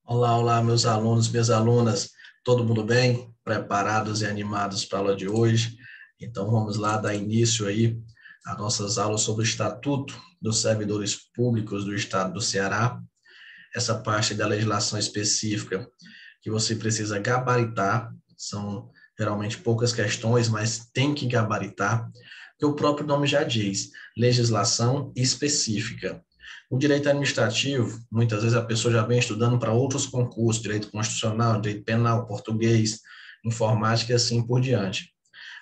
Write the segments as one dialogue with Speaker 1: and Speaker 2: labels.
Speaker 1: Olá, olá, meus alunos, minhas alunas, todo mundo bem? Preparados e animados para a aula de hoje? Então, vamos lá dar início aí às nossas aulas sobre o Estatuto dos Servidores Públicos do Estado do Ceará. Essa parte da legislação específica que você precisa gabaritar, são geralmente poucas questões, mas tem que gabaritar, porque o próprio nome já diz, legislação específica. O direito administrativo, muitas vezes a pessoa já vem estudando para outros concursos, direito constitucional, direito penal, português, informática e assim por diante.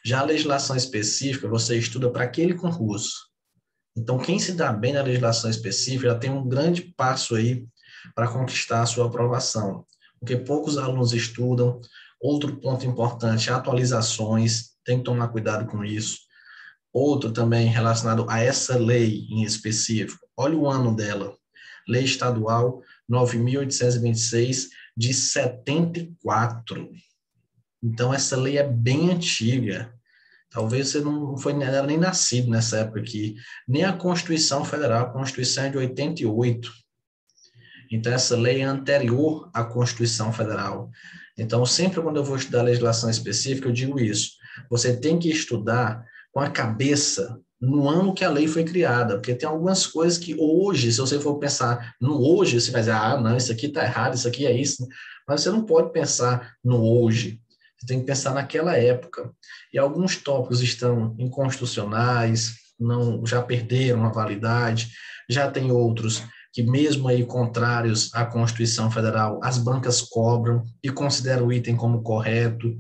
Speaker 1: Já a legislação específica, você estuda para aquele concurso. Então, quem se dá bem na legislação específica já tem um grande passo aí para conquistar a sua aprovação, porque poucos alunos estudam. Outro ponto importante, atualizações, tem que tomar cuidado com isso. Outro também relacionado a essa lei em específico. Olha o ano dela. Lei Estadual 9.826 de 74. Então, essa lei é bem antiga. Talvez você não foi era nem nascido nessa época aqui. Nem a Constituição Federal, a Constituição é de 88. Então, essa lei é anterior à Constituição Federal. Então, sempre quando eu vou estudar legislação específica, eu digo isso. Você tem que estudar com a cabeça no ano que a lei foi criada, porque tem algumas coisas que hoje, se você for pensar no hoje, você vai dizer, ah, não, isso aqui está errado, isso aqui é isso. Mas você não pode pensar no hoje. Você tem que pensar naquela época. E alguns tópicos estão inconstitucionais, não, já perderam a validade, já tem outros que mesmo aí contrários à Constituição Federal, as bancas cobram e consideram o item como correto.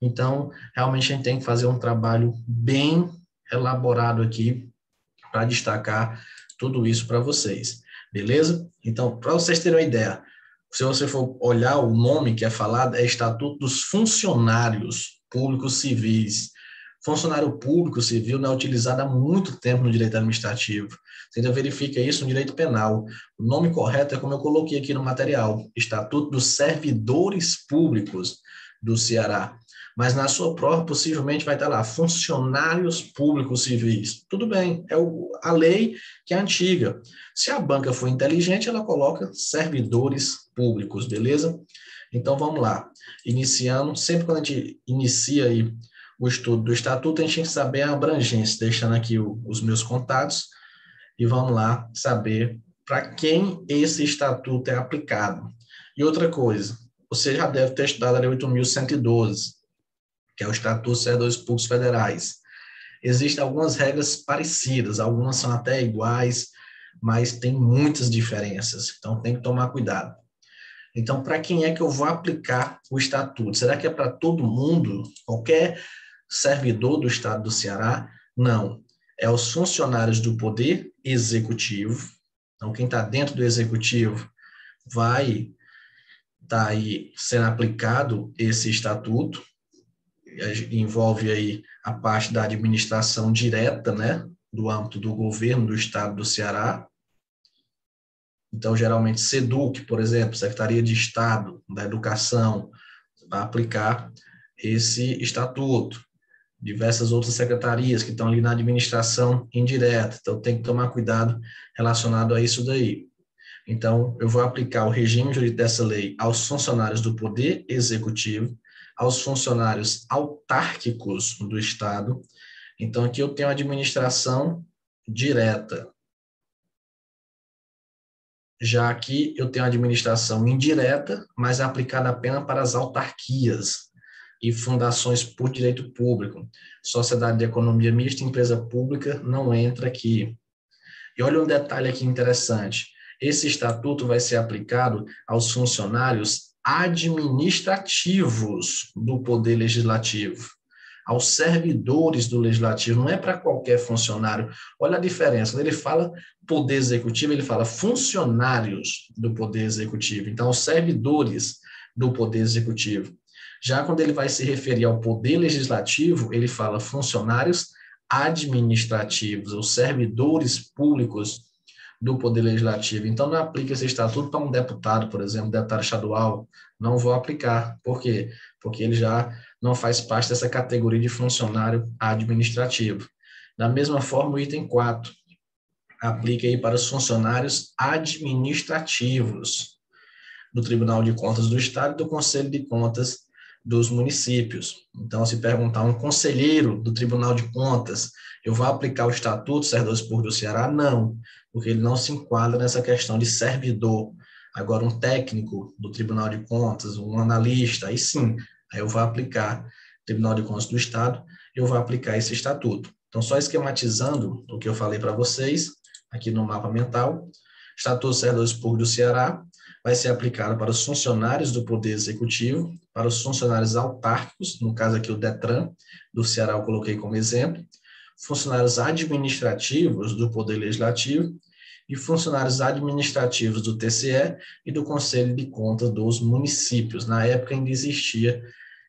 Speaker 1: Então, realmente a gente tem que fazer um trabalho bem elaborado aqui para destacar tudo isso para vocês, beleza? Então, para vocês terem uma ideia, se você for olhar o nome que é falado, é Estatuto dos Funcionários Públicos Civis. Funcionário público civil não é utilizado há muito tempo no direito administrativo. Você ainda verifica isso no direito penal. O nome correto é como eu coloquei aqui no material, Estatuto dos Servidores Públicos do Ceará. Mas na sua prova, possivelmente vai estar lá, funcionários públicos civis. Tudo bem, é a lei que é antiga. Se a banca for inteligente, ela coloca servidores públicos, beleza? Então vamos lá. Iniciando, sempre quando a gente inicia aí o estudo do estatuto, a gente tem que saber a abrangência, deixando aqui os meus contatos, e vamos lá saber para quem esse estatuto é aplicado. E outra coisa, você já deve ter estudado a Lei 8.112, que é o Estatuto dos Servidores Públicos Federais. Existem algumas regras parecidas, algumas são até iguais, mas tem muitas diferenças, então tem que tomar cuidado. Então, para quem é que eu vou aplicar o estatuto? Será que é para todo mundo? Qualquer servidor do Estado do Ceará? Não. É os funcionários do Poder Executivo. Então, quem está dentro do Executivo vai estar aí sendo aplicado esse estatuto. Envolve aí a parte da administração direta, né, do âmbito do governo do Estado do Ceará. Então, geralmente, SEDUC, por exemplo, Secretaria de Estado da Educação, vai aplicar esse estatuto. Diversas outras secretarias que estão ali na administração indireta. Então, tem que tomar cuidado relacionado a isso daí. Então, eu vou aplicar o regime jurídico dessa lei aos funcionários do Poder Executivo, aos funcionários autárquicos do Estado. Então, aqui eu tenho a administração direta. Já aqui eu tenho a administração indireta, mas aplicada apenas para as autarquias e fundações por direito público. Sociedade de economia mista, empresa pública, não entra aqui. E olha um detalhe aqui interessante. Esse estatuto vai ser aplicado aos funcionários administrativos do Poder Legislativo, aos servidores do Legislativo, não é para qualquer funcionário. Olha a diferença. Quando ele fala Poder Executivo, ele fala funcionários do Poder Executivo. Então, os servidores do Poder Executivo. Já quando ele vai se referir ao Poder Legislativo, ele fala funcionários administrativos, os servidores públicos do Poder Legislativo. Então, não aplica esse estatuto para um deputado, por exemplo, deputado estadual. Não vou aplicar. Por quê? Porque ele já não faz parte dessa categoria de funcionário administrativo. Da mesma forma, o item 4 aplica aí para os funcionários administrativos. do Tribunal de Contas do Estado e do Conselho de Contas dos municípios. Então, se perguntar um conselheiro do Tribunal de Contas, eu vou aplicar o Estatuto dos Servidores Públicos do Ceará? Não, porque ele não se enquadra nessa questão de servidor. Agora, um técnico do Tribunal de Contas, um analista, aí sim, aí eu vou aplicar o Tribunal de Contas do Estado, eu vou aplicar esse estatuto. Então, só esquematizando o que eu falei para vocês, aqui no mapa mental, Estatuto dos Servidores Públicos do Ceará vai ser aplicado para os funcionários do Poder Executivo, para os funcionários autárquicos, no caso aqui o DETRAN, do Ceará eu coloquei como exemplo, funcionários administrativos do Poder Legislativo e funcionários administrativos do TCE e do Conselho de Contas dos municípios. Na época ainda existia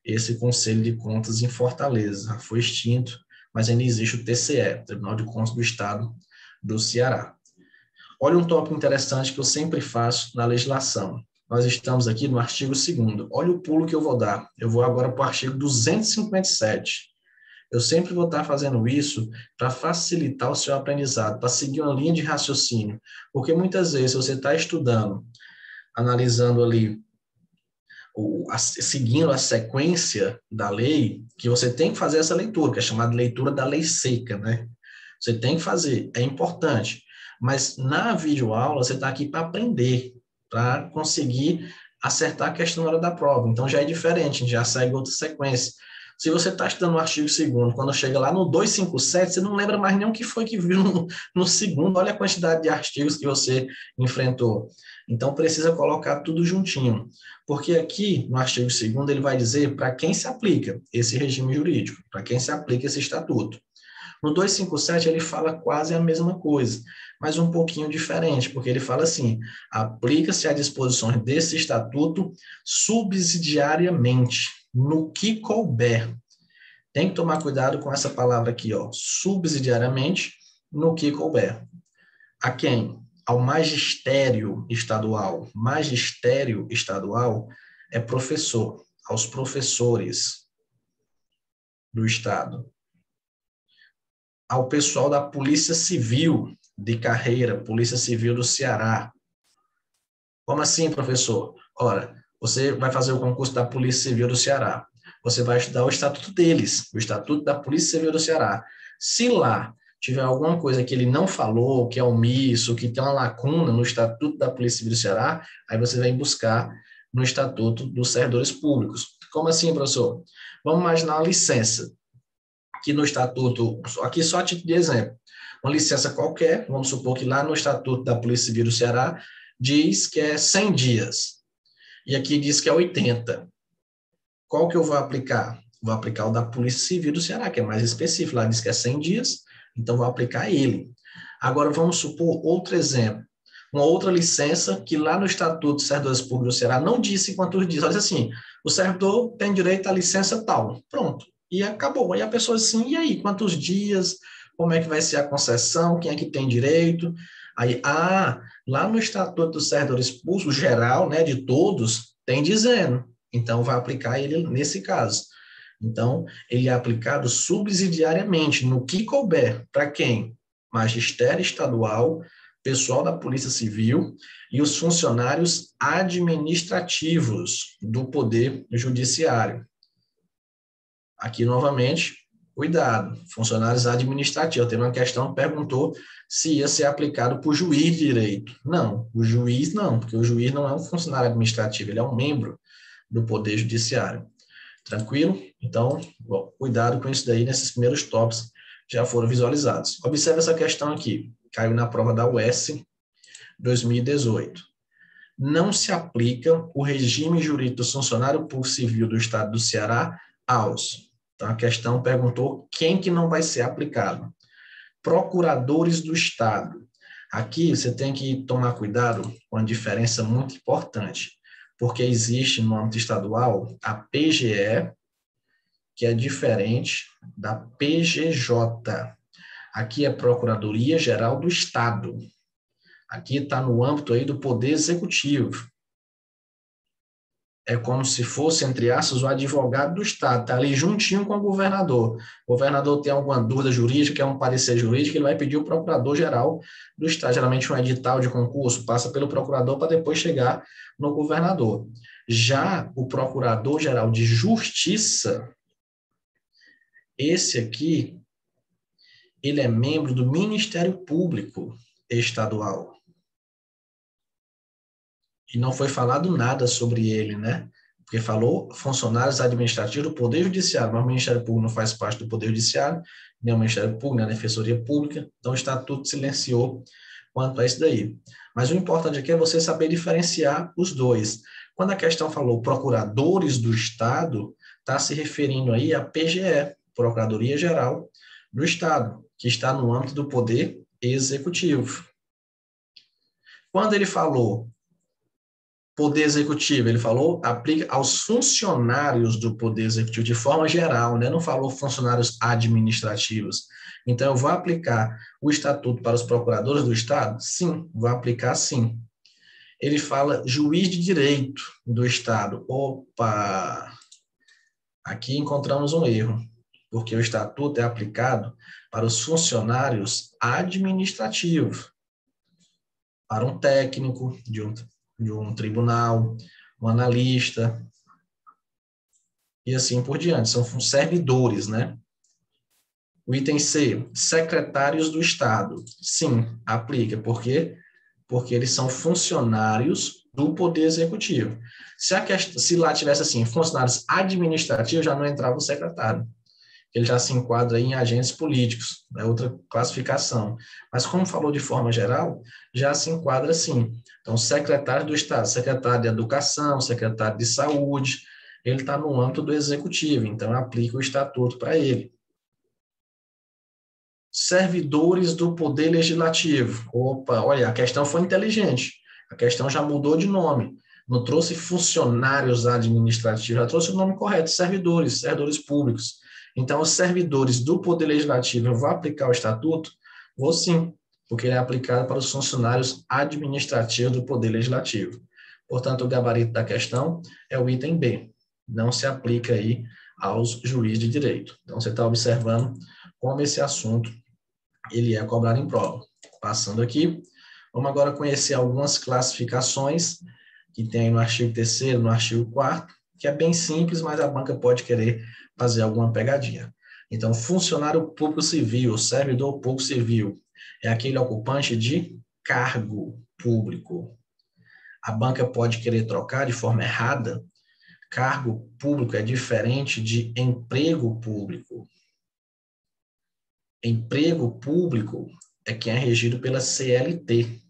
Speaker 1: esse Conselho de Contas em Fortaleza, já foi extinto, mas ainda existe o TCE, Tribunal de Contas do Estado do Ceará. Olha um tópico interessante que eu sempre faço na legislação. Nós estamos aqui no artigo 2º. Olha o pulo que eu vou dar. Eu vou agora para o artigo 257. Eu sempre vou estar fazendo isso para facilitar o seu aprendizado, para seguir uma linha de raciocínio. Porque muitas vezes você está estudando, analisando ali, seguindo a sequência da lei, que você tem que fazer essa leitura, que é chamada leitura da lei seca, né? Você tem que fazer, é importante. Mas na videoaula, você está aqui para aprender, para conseguir acertar a questão na hora da prova. Então, já é diferente, a gente já segue outra sequência. Se você está estudando o artigo 2º, quando chega lá no 257, você não lembra mais nem o que foi que viu no segundo. Olha a quantidade de artigos que você enfrentou. Então, precisa colocar tudo juntinho. Porque aqui, no artigo 2º, ele vai dizer para quem se aplica esse regime jurídico, para quem se aplica esse estatuto. No 257, ele fala quase a mesma coisa, mas um pouquinho diferente, porque ele fala assim: aplica-se a disposições desse estatuto subsidiariamente, no que couber. Tem que tomar cuidado com essa palavra aqui, ó, subsidiariamente, no que couber. A quem? Ao magistério estadual. Magistério estadual é professor, aos professores do Estado. Ao pessoal da Polícia Civil de carreira, Polícia Civil do Ceará. Como assim, professor? Ora, você vai fazer o concurso da Polícia Civil do Ceará. Você vai estudar o estatuto deles, o estatuto da Polícia Civil do Ceará. Se lá tiver alguma coisa que ele não falou, que é omisso, que tem uma lacuna no estatuto da Polícia Civil do Ceará, aí você vai buscar no estatuto dos servidores públicos. Como assim, professor? Vamos imaginar uma licença que no estatuto, aqui só a título de exemplo, uma licença qualquer, vamos supor que lá no estatuto da Polícia Civil do Ceará diz que é 100 dias, e aqui diz que é 80. Qual que eu vou aplicar? Vou aplicar o da Polícia Civil do Ceará, que é mais específico, lá diz que é 100 dias, então vou aplicar ele. Agora vamos supor outro exemplo, uma outra licença que lá no Estatuto dos Servidores Públicos do Ceará não disse quantos dias, olha assim, o servidor tem direito à licença tal, pronto. E acabou. Aí a pessoa assim, e aí, quantos dias? Como é que vai ser a concessão? Quem é que tem direito? Aí, lá no Estatuto dos Servidores Públicos, geral, né, de todos, tem dizendo. Então, vai aplicar ele nesse caso. Então, ele é aplicado subsidiariamente, no que couber. Para quem? Magistério estadual, pessoal da Polícia Civil e os funcionários administrativos do Poder Judiciário. Aqui, novamente, cuidado, funcionários administrativos. Teve uma questão que perguntou se ia ser aplicado por juiz de direito. Não, o juiz não, porque o juiz não é um funcionário administrativo, ele é um membro do Poder Judiciário. Tranquilo? Então, bom, cuidado com isso daí, nesses primeiros tópicos já foram visualizados. Observe essa questão aqui, caiu na prova da UES 2018. Não se aplica o regime jurídico do funcionário público civil do Estado do Ceará aos. Então, a questão perguntou quem que não vai ser aplicado. Procuradores do Estado. Aqui você tem que tomar cuidado com uma diferença muito importante, porque existe no âmbito estadual a PGE, que é diferente da PGJ. Aqui é Procuradoria Geral do Estado. Aqui está no âmbito aí do Poder Executivo. é como se fosse, entre aspas, o advogado do Estado, está ali juntinho com o governador. O governador tem alguma dúvida jurídica, quer um parecer jurídico, ele vai pedir o procurador-geral do Estado. Geralmente um edital de concurso passa pelo procurador para depois chegar no governador. Já o procurador-geral de justiça, esse aqui, ele é membro do Ministério Público Estadual. E não foi falado nada sobre ele, né? Porque falou funcionários administrativos do Poder Judiciário, mas o Ministério Público não faz parte do Poder Judiciário, nem o Ministério Público, nem a Defensoria Pública, então o Estatuto silenciou quanto a isso daí. Mas o importante aqui é você saber diferenciar os dois. Quando a questão falou procuradores do Estado, está se referindo aí à PGE, Procuradoria Geral do Estado, que está no âmbito do Poder Executivo. Quando ele falou Poder Executivo, ele falou, aplica aos funcionários do Poder Executivo de forma geral, né? Não falou funcionários administrativos. Então, eu vou aplicar o Estatuto para os procuradores do Estado? Sim, vou aplicar sim. Ele fala juiz de direito do Estado. Opa! Aqui encontramos um erro, porque o Estatuto é aplicado para os funcionários administrativos, para um técnico de um tribunal, um analista, e assim por diante. São servidores, né? O item C, secretários do Estado. Sim, aplica. Por quê? Porque eles são funcionários do Poder Executivo. Se lá tivesse assim, funcionários administrativos, já não entrava o secretário. Ele já se enquadra em agentes políticos, é outra classificação. Mas como falou de forma geral, já se enquadra assim. Então, secretário do Estado, secretário de Educação, secretário de Saúde, ele está no âmbito do Executivo, então aplica o Estatuto para ele. Servidores do Poder Legislativo. Opa, olha, a questão foi inteligente. A questão já mudou de nome. Não trouxe funcionários administrativos, já trouxe o nome correto, servidores públicos. Então, os servidores do Poder Legislativo, eu vou aplicar o Estatuto? Vou sim, porque ele é aplicado para os funcionários administrativos do Poder Legislativo. Portanto, o gabarito da questão é o item B. Não se aplica aí aos juízes de direito. Então, você está observando como esse assunto ele é cobrado em prova. Passando aqui, vamos agora conhecer algumas classificações que tem no artigo 3º, no artigo 4º, que é bem simples, mas a banca pode querer fazer alguma pegadinha. Então, funcionário público civil, servidor público civil, é aquele ocupante de cargo público. A banca pode querer trocar de forma errada. Cargo público é diferente de emprego público. Emprego público é quem é regido pela CLT.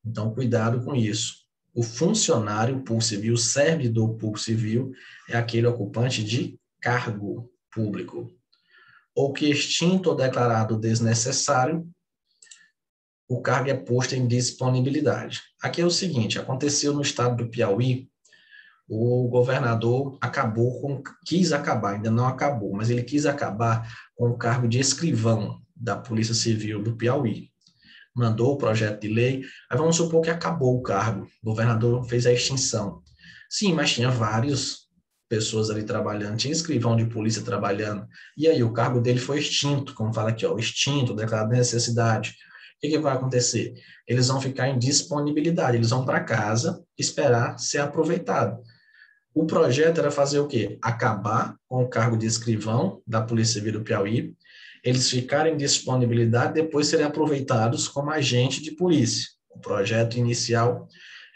Speaker 1: Então, cuidado com isso. O funcionário público civil, servidor público civil, é aquele ocupante de cargo público. Ou que extinto ou declarado desnecessário, o cargo é posto em disponibilidade. Aqui é o seguinte, aconteceu no estado do Piauí, o governador quis acabar, ainda não acabou, mas ele quis acabar com o cargo de escrivão da Polícia Civil do Piauí. Mandou o projeto de lei, aí vamos supor que acabou o cargo, o governador fez a extinção. Sim, mas tinha várias pessoas ali trabalhando, tinha escrivão de polícia trabalhando, e aí o cargo dele foi extinto, como fala aqui, ó, extinto, declarado de necessidade. O que vai acontecer? Eles vão ficar em disponibilidade, eles vão para casa esperar ser aproveitado. O projeto era fazer o quê? Acabar com o cargo de escrivão da Polícia Civil do Piauí, eles ficarem em disponibilidade, depois serem aproveitados como agente de polícia. O projeto inicial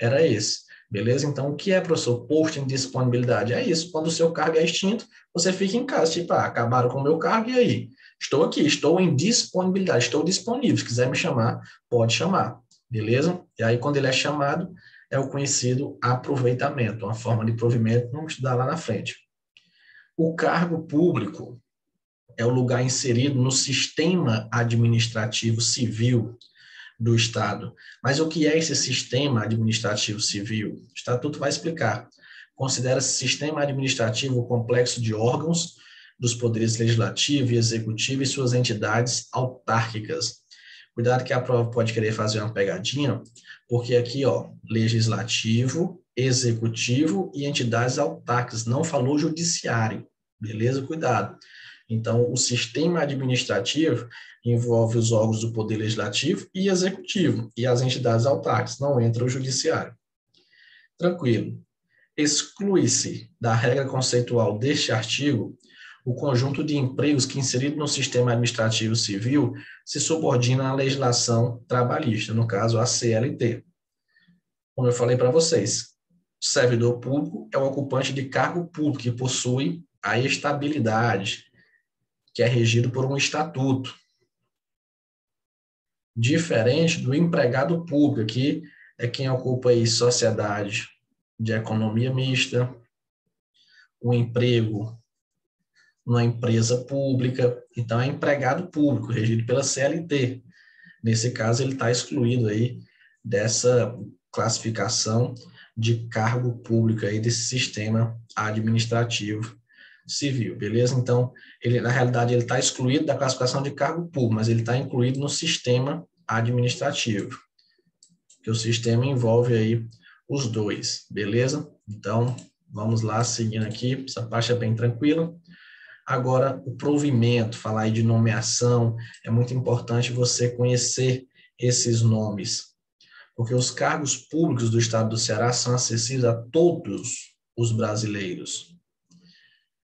Speaker 1: era esse, beleza? Então, o que é, professor, posto em disponibilidade? É isso, quando o seu cargo é extinto, você fica em casa, tipo, acabaram com o meu cargo, e aí? Estou aqui, estou em disponibilidade, estou disponível, se quiser me chamar, pode chamar, beleza? E aí, quando ele é chamado, é o conhecido aproveitamento, uma forma de provimento, vamos estudar lá na frente. O cargo público é o lugar inserido no sistema administrativo civil do Estado. Mas o que é esse sistema administrativo civil? O Estatuto vai explicar. Considera-se sistema administrativo o complexo de órgãos dos poderes legislativo e executivo e suas entidades autárquicas, Cuidado que a prova pode querer fazer uma pegadinha, porque aqui, ó, legislativo, executivo e entidades autárquicas, não falou judiciário, beleza? Cuidado. Então, o sistema administrativo envolve os órgãos do poder legislativo e executivo, e as entidades autárquicas, não entra o judiciário. Tranquilo. Exclui-se da regra conceitual deste artigo o conjunto de empregos que, inserido no sistema administrativo civil, se subordina à legislação trabalhista, no caso, a CLT. Como eu falei para vocês, o servidor público é o ocupante de cargo público que possui a estabilidade, que é regido por um estatuto. Diferente do empregado público, que é quem ocupa aí sociedade de economia mista, um emprego numa empresa pública, então é empregado público, regido pela CLT. Nesse caso, ele está excluído aí dessa classificação de cargo público aí desse sistema administrativo civil, beleza? Então, ele na realidade ele está excluído da classificação de cargo público, mas ele está incluído no sistema administrativo, que o sistema envolve aí os dois, beleza? Então, vamos lá, seguindo aqui, essa parte é bem tranquila. Agora, o provimento, falar aí de nomeação, é muito importante você conhecer esses nomes, porque os cargos públicos do estado do Ceará são acessíveis a todos os brasileiros.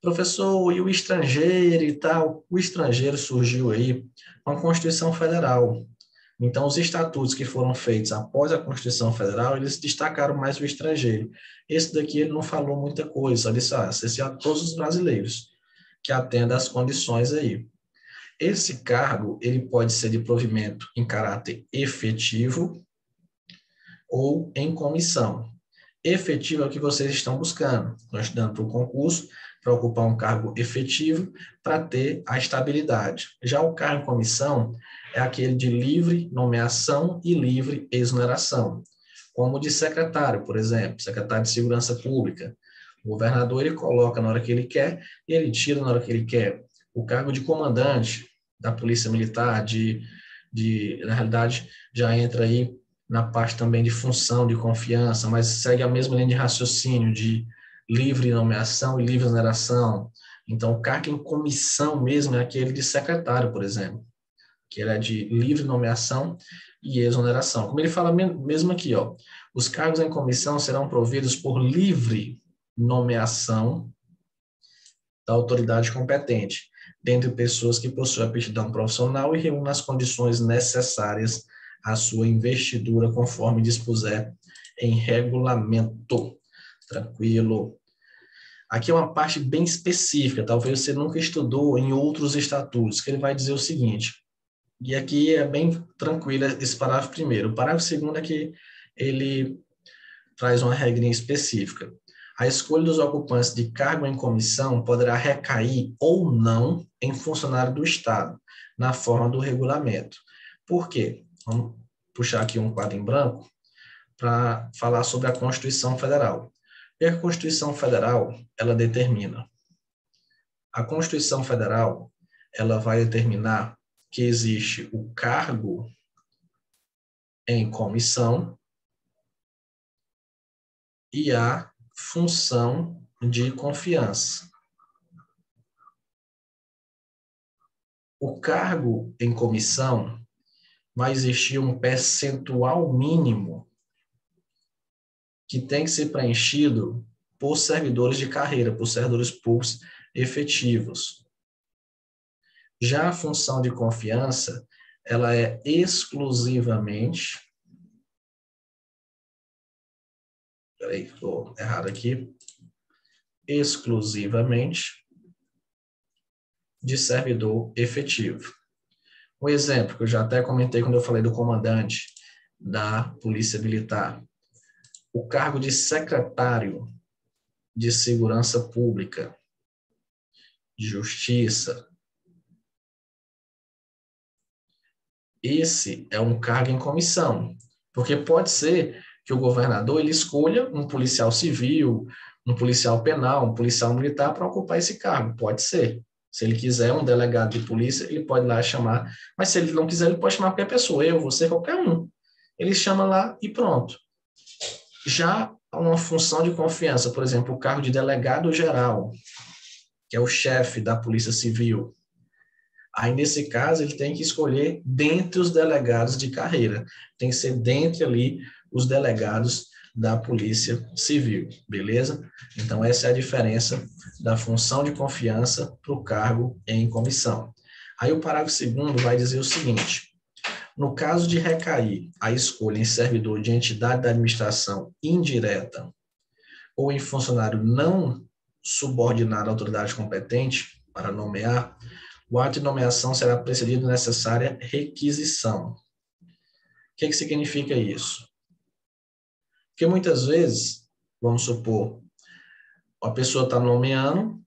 Speaker 1: Professor, e o estrangeiro e tal? O estrangeiro surgiu aí com a Constituição Federal. Então, os estatutos que foram feitos após a Constituição Federal, eles destacaram mais o estrangeiro. Esse daqui ele não falou muita coisa, só disse, acessível a todos os brasileiros que atenda às condições aí. Esse cargo, ele pode ser de provimento em caráter efetivo ou em comissão. Efetivo é o que vocês estão buscando. Estão estudando para o concurso, para ocupar um cargo efetivo, para ter a estabilidade. Já o cargo em comissão é aquele de livre nomeação e livre exoneração, como o de secretário, por exemplo, secretário de Segurança Pública. O governador, ele coloca na hora que ele quer e ele tira na hora que ele quer. O cargo de comandante da Polícia Militar, na realidade, já entra aí na parte também de função de confiança, mas segue a mesma linha de raciocínio de livre nomeação e livre exoneração. Então, o cargo em comissão mesmo é aquele de secretário, por exemplo, que ele é de livre nomeação e exoneração. Como ele fala mesmo aqui, ó, os cargos em comissão serão providos por livre nomeação da autoridade competente, dentre pessoas que possuem aptidão profissional e reúnam as condições necessárias à sua investidura, conforme dispuser em regulamento. Tranquilo. Aqui é uma parte bem específica, talvez você nunca estudou em outros estatutos, que ele vai dizer o seguinte, e aqui é bem tranquilo esse parágrafo primeiro. O parágrafo segundo é que ele traz uma regrinha específica. A escolha dos ocupantes de cargo em comissão poderá recair ou não em funcionário do Estado, na forma do regulamento. Por quê? Vamos puxar aqui um quadro em branco para falar sobre a Constituição Federal. E a Constituição Federal, ela determina. A Constituição Federal, ela vai determinar que existe o cargo em comissão e a função de confiança. O cargo em comissão vai existir um percentual mínimo que tem que ser preenchido por servidores de carreira, por servidores públicos efetivos. Já a função de confiança, ela é exclusivamente... Peraí, estou errado aqui. Exclusivamente de servidor efetivo. Um exemplo que eu já até comentei quando eu falei do comandante da Polícia Militar. O cargo de secretário de Segurança Pública, de Justiça. Esse é um cargo em comissão, porque pode ser que o governador ele escolha um policial civil, um policial penal, um policial militar para ocupar esse cargo, pode ser, Se ele quiser um delegado de polícia, ele pode ir lá chamar, mas se ele não quiser, ele pode chamar qualquer pessoa, eu, você, qualquer um. Ele chama lá e pronto. Já uma função de confiança, por exemplo, o cargo de delegado geral, que é o chefe da Polícia Civil. Aí, nesse caso, ele tem que escolher dentre os delegados de carreira. Tem que ser dentre ali os delegados da Polícia Civil, beleza? Então, essa é a diferença da função de confiança para o cargo em comissão. Aí, o parágrafo 2º vai dizer o seguinte: no caso de recair a escolha em servidor de entidade da administração indireta ou em funcionário não subordinado à autoridade competente para nomear, o ato de nomeação será precedido da necessária requisição. O que significa isso? Porque muitas vezes, vamos supor, a pessoa está nomeando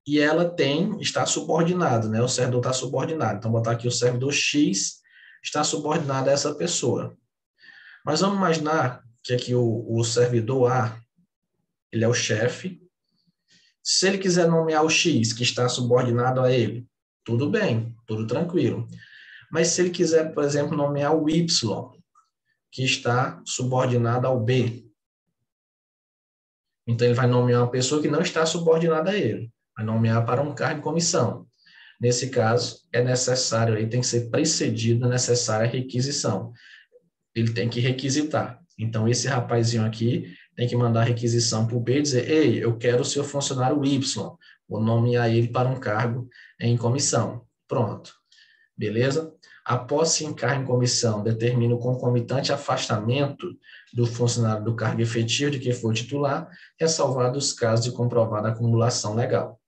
Speaker 1: e ela está subordinada, né? O servidor está subordinado. Então, vou botar aqui o servidor X está subordinado a essa pessoa. Mas vamos imaginar que aqui o servidor A, ele é o chefe. Se ele quiser nomear o X, que está subordinado a ele, tudo bem, tudo tranquilo. Mas se ele quiser, por exemplo, nomear o Y, que está subordinado ao B, então ele vai nomear uma pessoa que não está subordinada a ele, vai nomear para um cargo em comissão. Nesse caso, é necessário, aí tem que ser precedido da necessária requisição. Ele tem que requisitar. Então, esse rapazinho aqui tem que mandar requisição para o B e dizer: ei, eu quero o seu funcionário Y, vou nomear ele para um cargo em comissão. Pronto. Beleza? A posse em cargo em comissão determina o concomitante afastamento do funcionário do cargo efetivo de que for titular, ressalvados os casos de comprovada acumulação legal.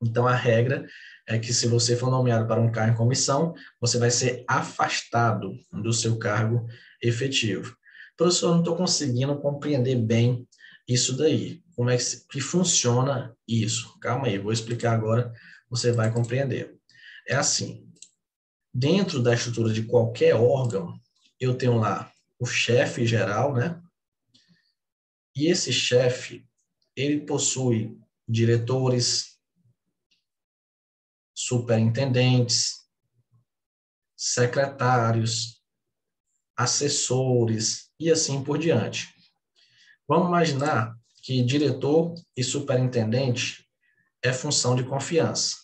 Speaker 1: Então, a regra é que, se você for nomeado para um cargo em comissão, você vai ser afastado do seu cargo efetivo. Professor, eu não estou conseguindo compreender bem isso daí. Como é que funciona isso? Calma aí, vou explicar agora, você vai compreender. É assim, dentro da estrutura de qualquer órgão, eu tenho lá o chefe geral, né? E esse chefe, ele possui diretores, superintendentes, secretários, assessores e assim por diante. Vamos imaginar que diretor e superintendente é função de confiança.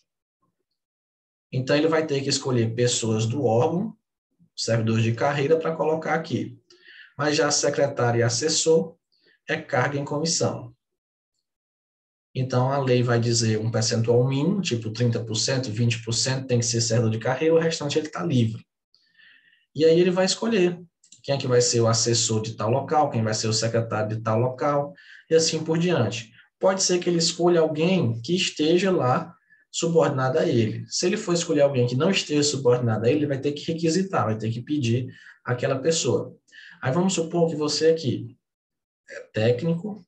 Speaker 1: Então, ele vai ter que escolher pessoas do órgão, servidores de carreira, para colocar aqui. Mas já secretário e assessor é carga em comissão. Então, a lei vai dizer um percentual mínimo, tipo 30%, 20% tem que ser servidor de carreira, o restante ele está livre. E aí ele vai escolher quem é que vai ser o assessor de tal local, quem vai ser o secretário de tal local, e assim por diante. Pode ser que ele escolha alguém que esteja lá subordinado a ele. Se ele for escolher alguém que não esteja subordinado a ele, ele vai ter que requisitar, vai ter que pedir aquela pessoa. Aí vamos supor que você aqui é técnico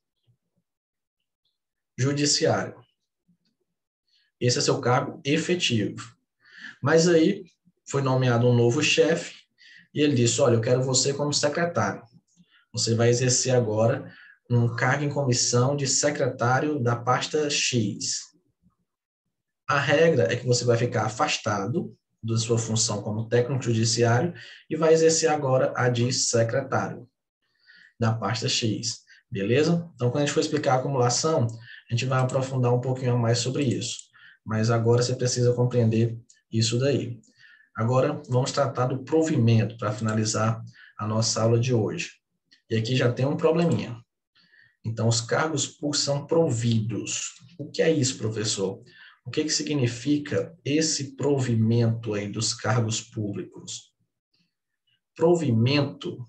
Speaker 1: judiciário. Esse é seu cargo efetivo. Mas aí foi nomeado um novo chefe e ele disse: olha, eu quero você como secretário. Você vai exercer agora um cargo em comissão de secretário da pasta X. A regra é que você vai ficar afastado da sua função como técnico judiciário e vai exercer agora a de secretário da pasta X. Beleza? Então, quando a gente for explicar a acumulação, a gente vai aprofundar um pouquinho mais sobre isso. Mas agora você precisa compreender isso daí. Agora, vamos tratar do provimento para finalizar a nossa aula de hoje. E aqui já tem um probleminha. Então, os cargos públicos são providos. O que é isso, professor? O que significa esse provimento aí dos cargos públicos? Provimento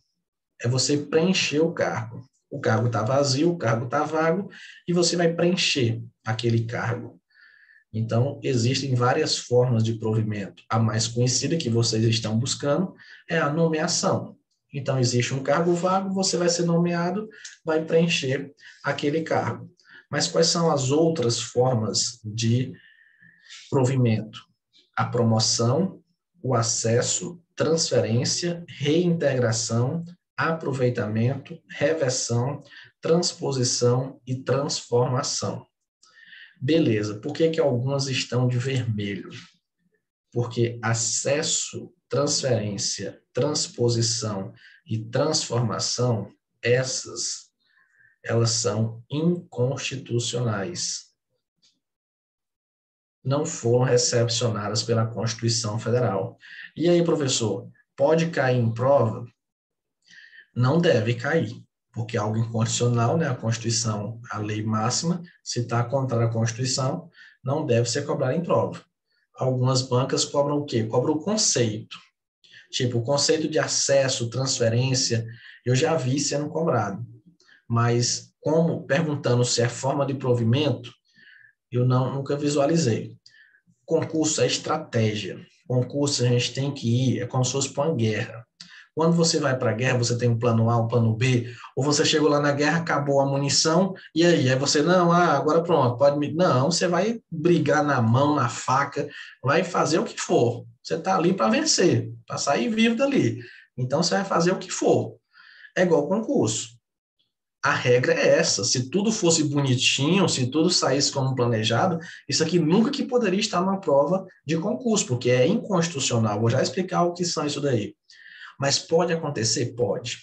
Speaker 1: é você preencher o cargo. O cargo está vazio, o cargo está vago, e você vai preencher aquele cargo. Então, existem várias formas de provimento. A mais conhecida que vocês estão buscando é a nomeação. Então, existe um cargo vago, você vai ser nomeado, vai preencher aquele cargo. Mas quais são as outras formas de provimento? A promoção, o acesso, transferência, reintegração, aproveitamento, reversão, transposição e transformação. Beleza, por que que algumas estão de vermelho? Porque acesso, transferência, transposição e transformação, elas são inconstitucionais. Não foram recepcionadas pela Constituição Federal. E aí, professor, pode cair em prova? Não deve cair, porque é algo inconstitucional, né? A Constituição, a lei máxima, se está contra a Constituição, não deve ser cobrada em prova. Algumas bancas cobram o quê? Cobram o conceito. Tipo, o conceito de acesso, transferência, eu já vi sendo cobrado. Mas, como perguntando se é forma de provimento, eu nunca visualizei. Concurso é estratégia. Concurso a gente tem que ir, é como se fosse para uma guerra. Quando você vai para a guerra, você tem um plano A, um plano B, ou você chegou lá na guerra, acabou a munição, e aí você, não, agora pronto, pode me... Não, você vai brigar na mão, na faca, vai fazer o que for. Você está ali para vencer, para sair vivo dali. Então, você vai fazer o que for. É igual concurso. A regra é essa. Se tudo fosse bonitinho, se tudo saísse como planejado, isso aqui nunca que poderia estar numa prova de concurso, porque é inconstitucional. Vou já explicar o que são isso daí. Mas pode acontecer? Pode.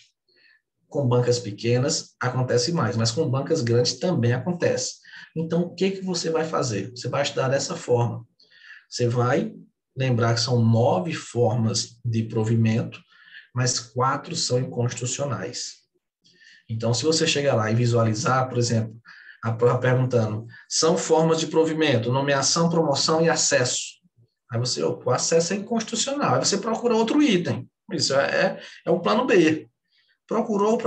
Speaker 1: Com bancas pequenas acontece mais, mas com bancas grandes também acontece. Então, o que você vai fazer? Você vai estudar dessa forma. Você vai lembrar que são 9 formas de provimento, mas 4 são inconstitucionais. Então, se você chegar lá e visualizar, por exemplo, a prova perguntando, são formas de provimento, nomeação, promoção e acesso. Aí você, o acesso é inconstitucional. Aí você procura outro item. Isso é o plano B. Procurou,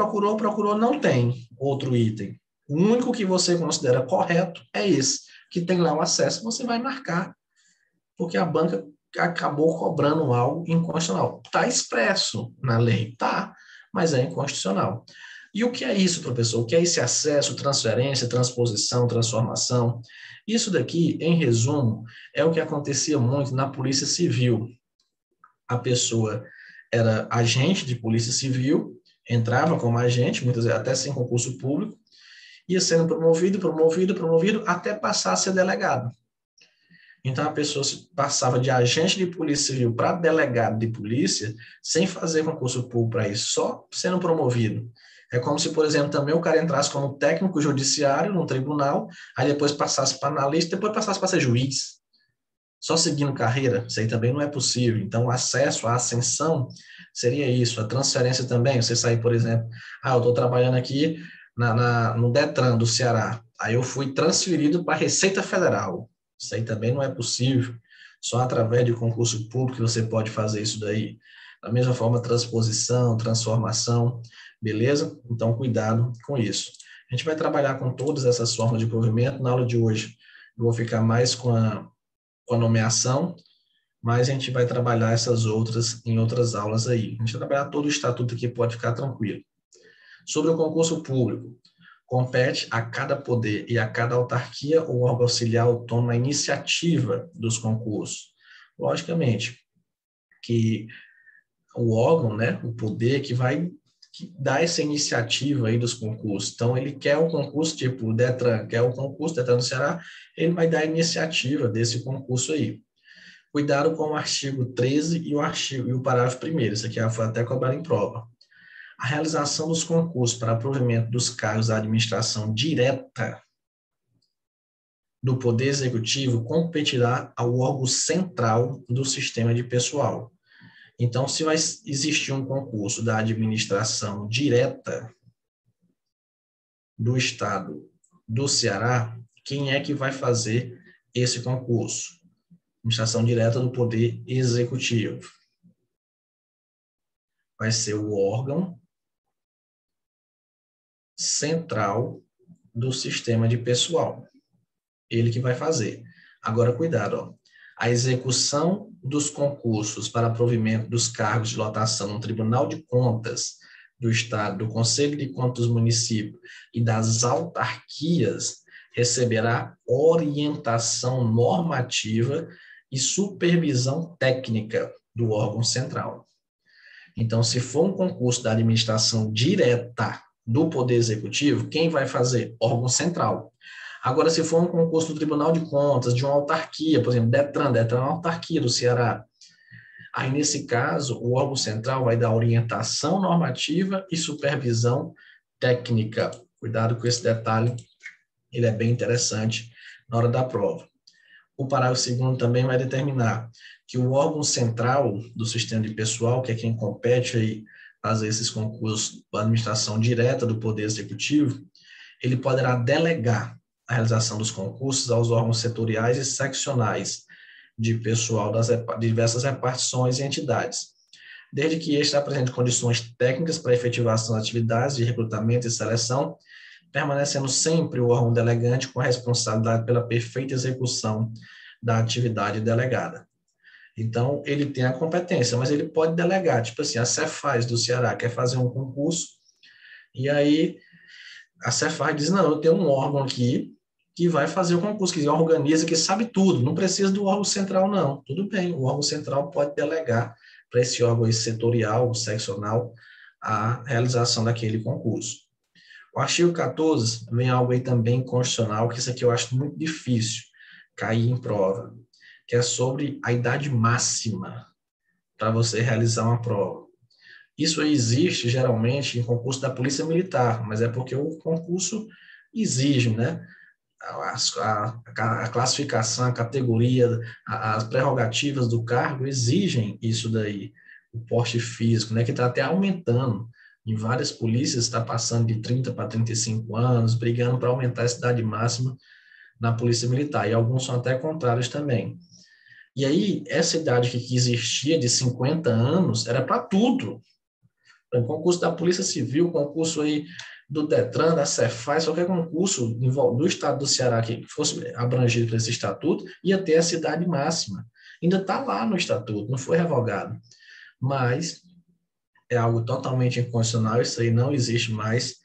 Speaker 1: não tem outro item. O único que você considera correto é esse, que tem lá o acesso, você vai marcar, porque a banca acabou cobrando algo inconstitucional. Está expresso na lei, tá, mas é inconstitucional. E o que é isso, professor? O que é esse acesso, transferência, transposição, transformação? Isso daqui, em resumo, é o que acontecia muito na Polícia Civil. A pessoa era agente de Polícia Civil, entrava como agente, muitas vezes até sem concurso público, ia sendo promovido, até passar a ser delegado. Então, a pessoa passava de agente de polícia civil para delegado de polícia, sem fazer concurso público para isso, só sendo promovido. É como se, por exemplo, também o cara entrasse como técnico judiciário num tribunal, aí depois passasse para analista, depois passasse para ser juiz. Só seguindo carreira, isso aí também não é possível. Então, o acesso à ascensão seria isso. A transferência também, você sair, por exemplo, eu estou trabalhando aqui no Detran do Ceará, aí eu fui transferido para a Receita Federal. Isso aí também não é possível. Só através de concurso público que você pode fazer isso daí. Da mesma forma, transposição, transformação, beleza? Então, cuidado com isso. A gente vai trabalhar com todas essas formas de provimento. Na aula de hoje, eu vou ficar mais com a nomeação, mas a gente vai trabalhar essas outras em outras aulas aí. A gente vai trabalhar todo o estatuto aqui, pode ficar tranquilo. Sobre o concurso público, compete a cada poder e a cada autarquia ou órgão auxiliar autônomo a iniciativa dos concursos. Logicamente, que o órgão, né, o poder que vai dar essa iniciativa aí dos concursos. Então, ele quer o concurso, tipo o Detran, quer o concurso Detran do Ceará, ele vai dar a iniciativa desse concurso aí. Cuidado com o artigo 13 e o parágrafo 1º, isso aqui foi até cobrado em prova. A realização dos concursos para provimento dos cargos da administração direta do Poder Executivo competirá ao órgão central do sistema de pessoal. Então, se vai existir um concurso da administração direta do Estado do Ceará, quem é que vai fazer esse concurso? Administração direta do Poder Executivo. Vai ser o órgão central do sistema de pessoal. Ele que vai fazer. Agora, cuidado, ó. A execução dos concursos para provimento dos cargos de lotação no Tribunal de Contas do Estado, do Conselho de Contas do Município e das autarquias receberá orientação normativa e supervisão técnica do órgão central. Então, se for um concurso da administração direta do Poder Executivo, quem vai fazer? Órgão central. Agora, se for um concurso do Tribunal de Contas, de uma autarquia, por exemplo, Detran é uma autarquia do Ceará, aí, nesse caso, o órgão central vai dar orientação normativa e supervisão técnica. Cuidado com esse detalhe, ele é bem interessante na hora da prova. O parágrafo 2º também vai determinar que o órgão central do sistema de pessoal, que é quem compete aí fazer esses concursos da administração direta do Poder Executivo, ele poderá delegar a realização dos concursos aos órgãos setoriais e seccionais de pessoal das diversas repartições e entidades, desde que este apresente condições técnicas para efetivação das atividades de recrutamento e seleção, permanecendo sempre o órgão delegante com a responsabilidade pela perfeita execução da atividade delegada. Então, ele tem a competência, mas ele pode delegar, tipo assim, a Cefaz do Ceará quer fazer um concurso, e aí a Cefaz diz, não, eu tenho um órgão aqui que vai fazer o concurso, que organiza, que sabe tudo, não precisa do órgão central, não. Tudo bem, o órgão central pode delegar para esse órgão setorial, seccional, a realização daquele concurso. O artigo 14 vem algo aí também constitucional, que isso aqui eu acho muito difícil cair em prova, que é sobre a idade máxima para você realizar uma prova. Isso aí existe geralmente em concurso da Polícia Militar, mas é porque o concurso exige, né? A classificação, a categoria, as prerrogativas do cargo exigem isso daí, o porte físico, né, que está até aumentando. Em várias polícias está passando de 30 para 35 anos, brigando para aumentar a idade máxima na Polícia Militar, e alguns são até contrários também. E aí, essa idade que existia de 50 anos era para tudo. O concurso da Polícia Civil, concurso aí do Detran, da Cefaz, qualquer concurso do estado do Ceará que fosse abrangido por esse estatuto, ia ter a idade máxima. Ainda está lá no estatuto, não foi revogado. Mas é algo totalmente inconstitucional, isso aí não existe mais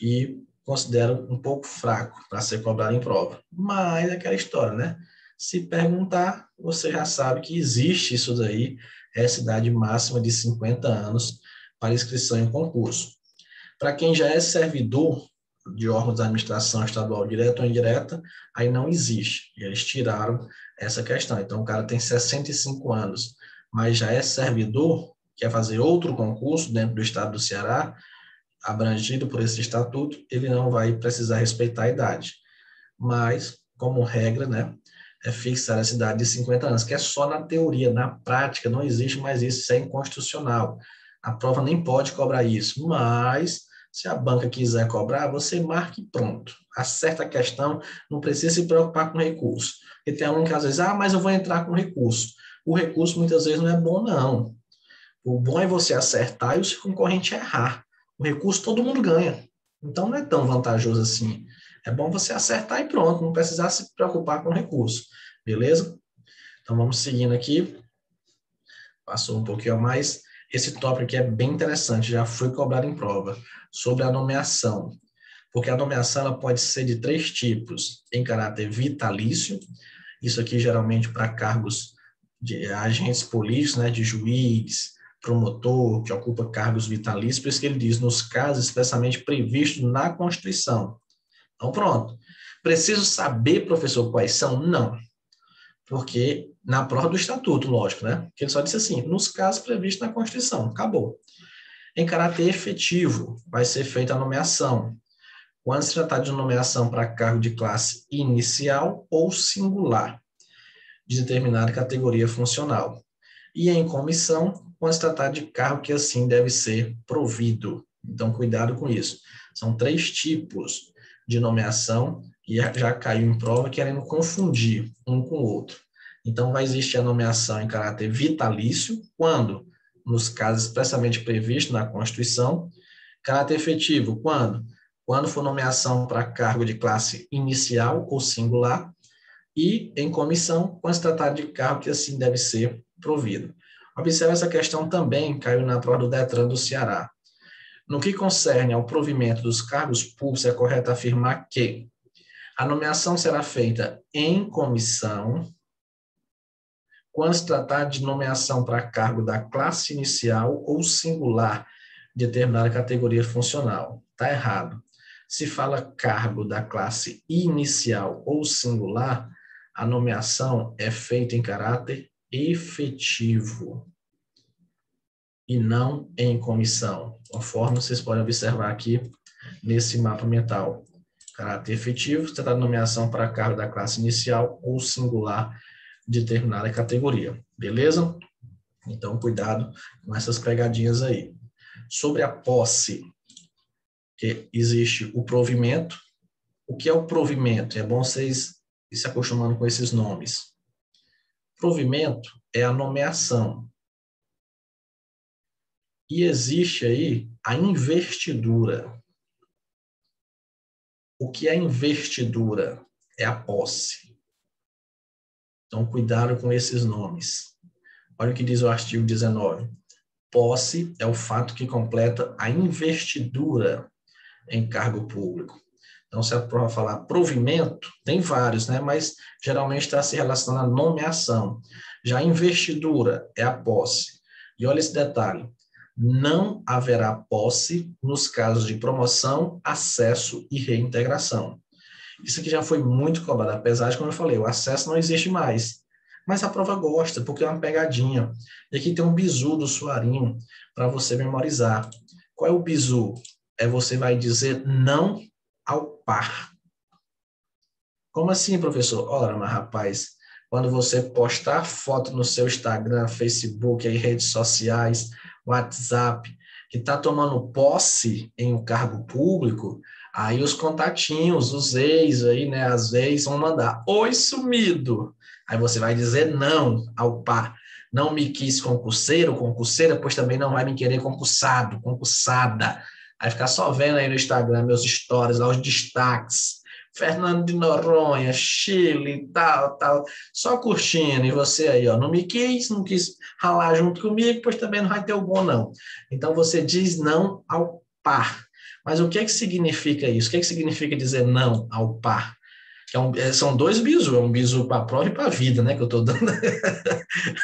Speaker 1: e considero um pouco fraco para ser cobrado em prova. Mas é aquela história, né? Se perguntar, você já sabe que existe isso daí, essa idade máxima de 50 anos para inscrição em concurso. Para quem já é servidor de órgãos de administração estadual direta ou indireta, aí não existe. Eles tiraram essa questão. Então, o cara tem 65 anos, mas já é servidor, quer fazer outro concurso dentro do estado do Ceará, abrangido por esse estatuto, ele não vai precisar respeitar a idade. Mas, como regra, né, é fixar essa idade de 50 anos, que é só na teoria, na prática não existe mais isso, isso é inconstitucional. A prova nem pode cobrar isso, mas se a banca quiser cobrar, você marca e pronto. Acerta a questão, não precisa se preocupar com recurso. E tem aluno que às vezes, mas eu vou entrar com recurso. O recurso muitas vezes não é bom, não. O bom é você acertar e o seu concorrente errar. O recurso todo mundo ganha. Então não é tão vantajoso assim. É bom você acertar e pronto, não precisar se preocupar com o recurso. Beleza? Então vamos seguindo aqui. Passou um pouquinho a mais. Esse tópico aqui é bem interessante, já foi cobrado em prova, sobre a nomeação. Porque a nomeação ela pode ser de 3 tipos, em caráter vitalício, isso aqui geralmente para cargos de agentes políticos, né, de juiz, promotor, que ocupa cargos vitalícios, por isso que ele diz, nos casos expressamente previstos na Constituição. Então, pronto. Preciso saber, professor, quais são? Não. Porque na prova do estatuto, lógico, né? Porque ele só disse assim, nos casos previstos na Constituição, acabou. Em caráter efetivo, vai ser feita a nomeação. Quando se tratar de nomeação para cargo de classe inicial ou singular, de determinada categoria funcional. E em comissão, quando se tratar de cargo que assim deve ser provido. Então, cuidado com isso. São 3 tipos de nomeação e já caiu em prova querendo confundir um com o outro. Então, vai existir a nomeação em caráter vitalício, quando, nos casos expressamente previstos na Constituição, caráter efetivo, quando? Quando for nomeação para cargo de classe inicial ou singular, e em comissão, quando se tratar de cargo que assim deve ser provido. Observe essa questão também, caiu na prova do Detran do Ceará. No que concerne ao provimento dos cargos públicos, é correto afirmar que a nomeação será feita em comissão, quando se tratar de nomeação para cargo da classe inicial ou singular de determinada categoria funcional. Está errado. Se fala cargo da classe inicial ou singular, a nomeação é feita em caráter efetivo e não em comissão, conforme vocês podem observar aqui nesse mapa mental. Caráter efetivo, se trata de nomeação para cargo da classe inicial ou singular de determinada categoria, beleza? Então, cuidado com essas pegadinhas aí. Sobre a posse, que existe o provimento. O que é o provimento? É bom vocês se acostumando com esses nomes. Provimento é a nomeação. E existe aí a investidura. O que é investidura? É a posse. Então, cuidado com esses nomes. Olha o que diz o artigo 19. Posse é o fato que completa a investidura em cargo público. Então, se a prova falar provimento, tem vários, né? Mas geralmente está se relacionando à nomeação. Já a investidura é a posse. E olha esse detalhe. Não haverá posse nos casos de promoção, acesso e reintegração. Isso aqui já foi muito cobrado, apesar de, como eu falei, o acesso não existe mais. Mas a prova gosta, porque é uma pegadinha. E aqui tem um bizu do Soarinho para você memorizar. Qual é o bizu? Você vai dizer não ao par. Como assim, professor? Ora, mas rapaz, quando você postar foto no seu Instagram, Facebook, aí, redes sociais, WhatsApp, que está tomando posse em um cargo público, aí os contatinhos, os ex aí, né, às vezes vão mandar, oi, sumido. Aí você vai dizer não ao par. Não me quis concurseiro, concurseira, pois também não vai me querer concursado, concursada. Aí ficar só vendo aí no Instagram meus stories, lá os destaques. Fernando de Noronha, Chile, tal, só curtindo, e você aí, ó, não quis ralar junto comigo, pois também não vai ter o bom, não. Então, você diz não ao par. Mas o que é que significa isso? O que é que significa dizer não ao par? São dois bisus, um bisu para a prova e para a vida, né, que eu estou dando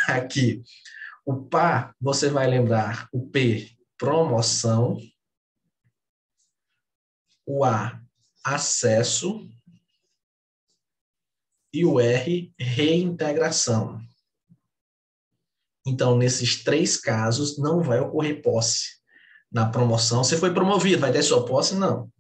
Speaker 1: aqui. O par, você vai lembrar o P, promoção, o A, acesso, e o R, reintegração. Então, nesses três casos, não vai ocorrer posse. Na promoção, você foi promovido, vai ter sua posse? Não.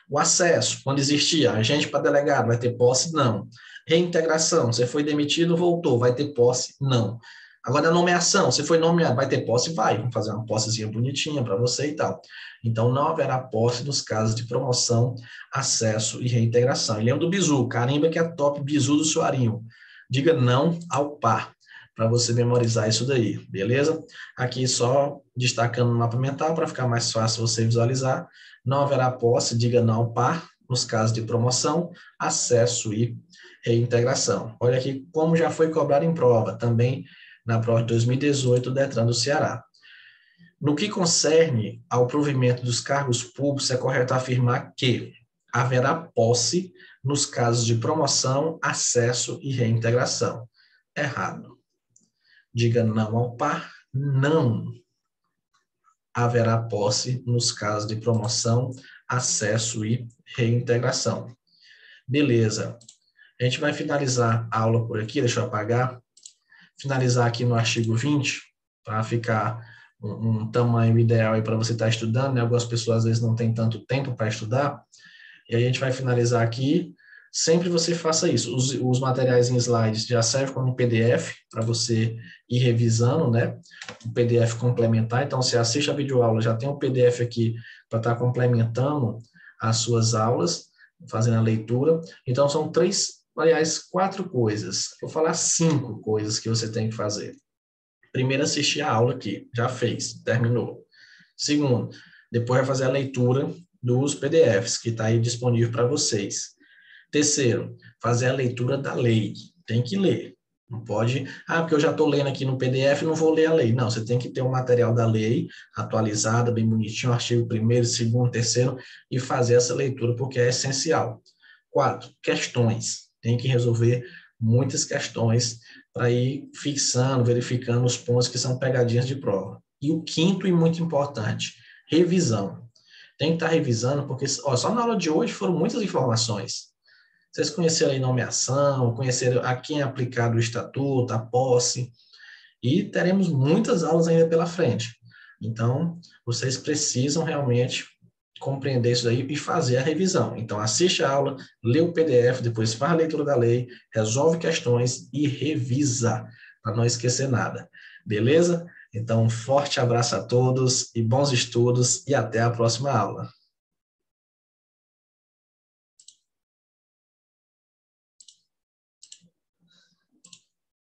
Speaker 1: O acesso, quando existia agente para delegado, vai ter posse? Não. Reintegração, você foi demitido, voltou, vai ter posse? Não. Agora, a nomeação, você foi nomeado, vai ter posse? Vai. Vamos fazer uma possezinha bonitinha para você e tal. Então, não haverá posse nos casos de promoção, acesso e reintegração. E lembra do bizu, carimba que é top bizu do Soarinho. Diga não ao par, para você memorizar isso daí, beleza? Aqui só destacando no mapa mental, para ficar mais fácil você visualizar. Não haverá posse, diga não ao par, nos casos de promoção, acesso e reintegração. Olha aqui como já foi cobrado em prova, também na prova de 2018 do Detran do Ceará. No que concerne ao provimento dos cargos públicos, é correto afirmar que haverá posse nos casos de promoção, acesso e reintegração. Errado. Diga não ao par, não haverá posse nos casos de promoção, acesso e reintegração. Beleza. A gente vai finalizar a aula por aqui, deixa eu apagar. Finalizar aqui no artigo 20, para ficar um tamanho ideal para você estar estudando, né? Algumas pessoas às vezes não têm tanto tempo para estudar. E aí a gente vai finalizar aqui. Sempre você faça isso. Os materiais em slides já servem como PDF para você ir revisando, né? Um PDF complementar. Então, você assiste a videoaula, já tem um PDF aqui para estar complementando as suas aulas, fazendo a leitura. Então, são aliás, 4 coisas. Vou falar 5 coisas que você tem que fazer. Primeiro, assistir a aula aqui. Já fez, terminou. Segundo, depois vai fazer a leitura dos PDFs, que está aí disponível para vocês. Terceiro, fazer a leitura da lei. Tem que ler. Não pode, porque eu já estou lendo aqui no PDF, não vou ler a lei. Não, você tem que ter o material da lei atualizada, bem bonitinho, artigo 1º, 2º, 3º, e fazer essa leitura, porque é essencial. 4, questões. Tem que resolver muitas questões para ir fixando, verificando os pontos que são pegadinhas de prova. E o 5º e muito importante, revisão. tem que estar revisando, porque ó, só na aula de hoje foram muitas informações. Vocês conheceram a nomeação, conheceram a quem é aplicado o estatuto, a posse, e teremos muitas aulas ainda pela frente. Então, vocês precisam realmente compreender isso daí e fazer a revisão. Então, assiste a aula, lê o PDF, depois faz a leitura da lei, resolve questões e revisa, para não esquecer nada. Beleza? Então, um forte abraço a todos e bons estudos e até a próxima aula.